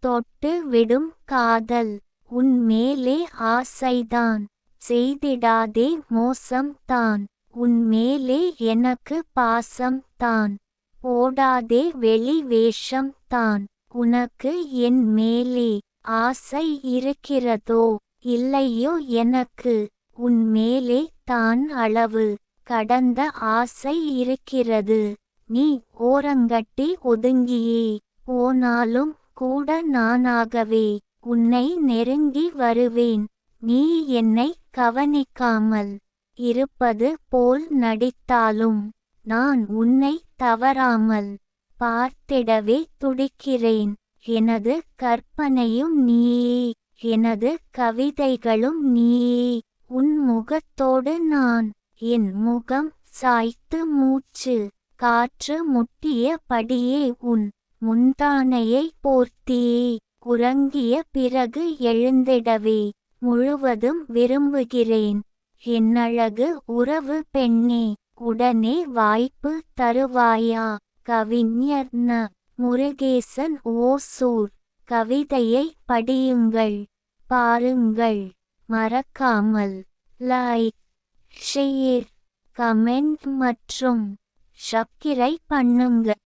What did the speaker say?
தொட்டு விடும் காதல். உன் மேலே ஆசைதான், செய்திடாதே மோசம் தான். உன் மேலே எனக்கு பாசம் தான், போடாதே வெளி வேஷம் தான். உனக்கு என் மேலே ஆசை இருக்கிறதோ இல்லையோ எனக்கு, உன் மேலே தான் அளவு கடந்த ஆசை இருக்கிறது. நீ ஓரங்கட்டி ஒதுங்கியே போனாலும் கூட நானாகவே உன்னை நெருங்கி வருவேன். நீ என்னை கவனிக்காமல் இருப்பது போல் நடித்தாலும் நான் உன்னை தவறாமல் பார்த்திடவே துடிக்கிறேன். எனது கற்பனையும் நீயே, எனது கவிதைகளும் நீயே. உன் முகத்தோடு நான் என் முகம் சாய்த்து மூச்சு காற்று முட்டிய படியே உன் முந்தானையை போர்த்தியே உறங்கிய பிறகு எழுந்திடவே முழுவதும் விரும்புகிறேன். என்னழகு உறவு பெண்ணே, உடனே வாய்ப்பு தருவாயா? கவிஞர் ந. முருகேசன் ஓசூர். கவிதையை படியுங்கள், பாருங்கள். மறக்காமல் லைக், ஷேர், கமெண்ட் மற்றும் சப்ஸ்கிரைப் பண்ணுங்க.